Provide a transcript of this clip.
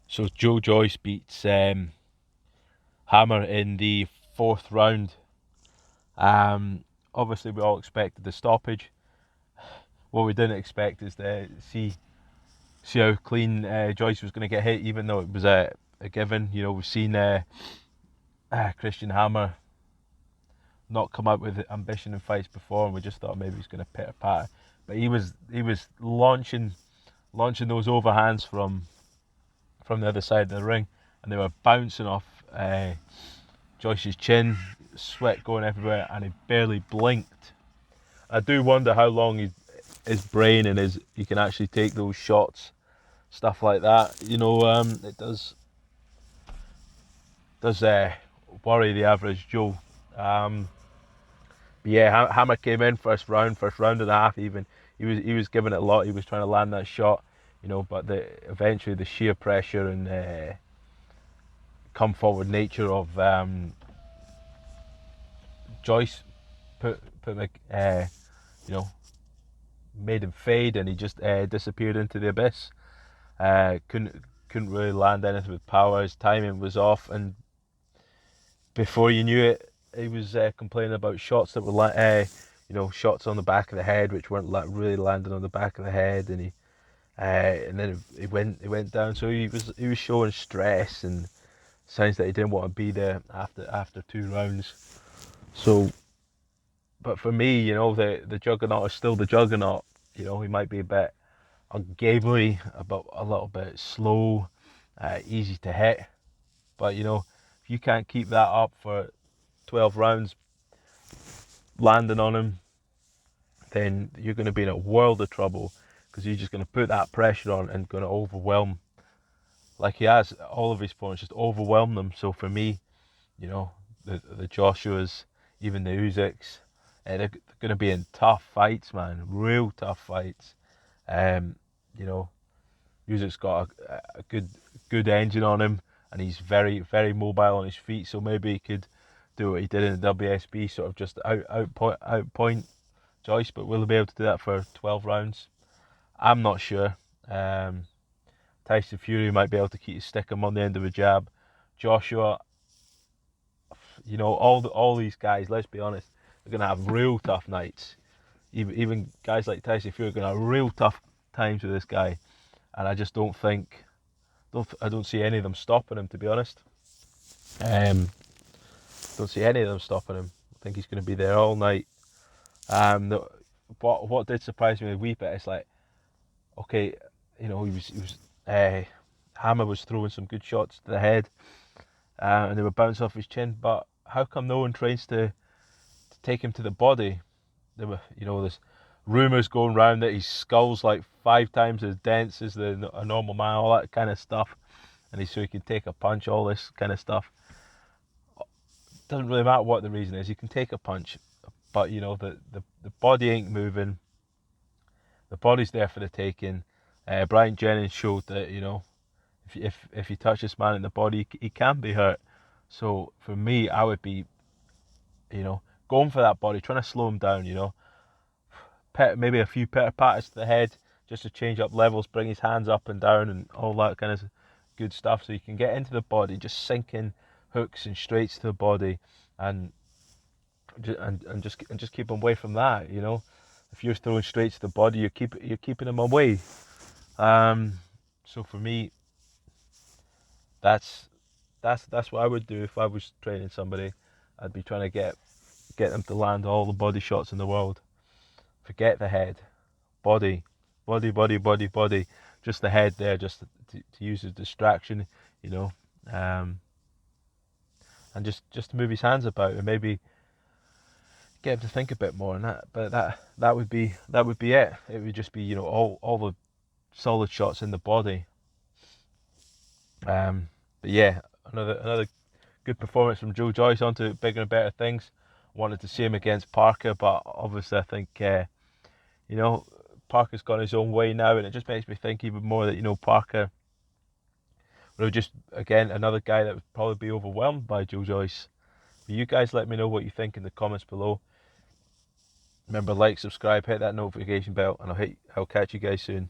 So Joyce beats Hammer in the fourth round. Um, Obviously, we all expected the stoppage. What we didn't expect is to see how clean Joyce was going to get hit, even though it was a given. You know, we've seen Christian Hammer not come out with ambition in fights before, and we just thought maybe he's going to pitter patter. But he was launching those overhands from the other side of the ring, and they were bouncing off Joyce's chin, sweat going everywhere, and he barely blinked. I do wonder how long his brain and he can actually take those shots, stuff like that. It does worry the average Joe. Um, but yeah, Hammer came in first round and a half even. He was giving it a lot. He was trying to land that shot, but eventually the sheer pressure and come forward nature of Joyce put you know made him fade, and he just disappeared into the abyss. Couldn't really land anything with power. His timing was off, and before you knew it, he was complaining about shots that were shots on the back of the head, which weren't really landing on the back of the head, and then he went down. So he was showing stress and signs that he didn't want to be there after 2 rounds. So, but for me, the juggernaut is still the juggernaut. He might be a bit ungainly, about a little bit slow, easy to hit. But if you can't keep that up for 12 rounds, landing on him, then you're going to be in a world of trouble because you're just going to put that pressure on and going to overwhelm, like he has all of his opponents, just overwhelm them. So for me, the Joshuas, even the Usyks, they're going to be in tough fights, man, real tough fights. Um, you know, Usyk's got a good engine on him, and he's very very mobile on his feet. So maybe he could do what he did in the WSB, sort of just outpoint Joyce. But will he be able to do that for 12 rounds? I'm not sure. Um, Tyson Fury might be able to stick him on the end of a jab. Joshua, all these guys. Let's be honest, they're gonna have real tough nights. Even guys like Tyson Fury are gonna have real tough times with this guy, and I just don't see any of them stopping him. To be honest, um, don't see any of them stopping him. I think he's going to be there all night. What did surprise me a wee bit is like, okay, he was Hammer was throwing some good shots to the head, and they were bouncing off his chin. But how come no one tries to take him to the body? There were, there's rumours going round that his skull's like 5 times as dense as a normal man, all that kind of stuff, and so he can take a punch, all this kind of stuff. Doesn't really matter what the reason is, he can take a punch, but the body ain't moving. The body's there for the taking. Brian Jennings showed that if you touch this man in the body, he can be hurt. So for me, I would be going for that body, trying to slow him down. Maybe a few pitter patters to the head just to change up levels, bring his hands up and down, and all that kind of good stuff. So you can get into the body, just sink in hooks and straights to the body, and just keep him away from that. If you're throwing straight to the body, you're keeping him away. So for me, that's that's what I would do if I was training somebody. I'd be trying to get them to land all the body shots in the world. Forget the head, body, body. Just the head there, just to use as distraction, you know, um, and just to move his hands about and maybe get him to think a bit more. And that would be it. It would just be all the solid shots in the body. But yeah, another good performance from Joe Joyce. On to bigger and better things. Wanted to see him against Parker, but obviously I think you know Parker's gone his own way now, and it just makes me think even more that Parker would have just again another guy that would probably be overwhelmed by Joe Joyce. But you guys let me know what you think in the comments below. Remember, like, subscribe, hit that notification bell, and I'll catch you guys soon.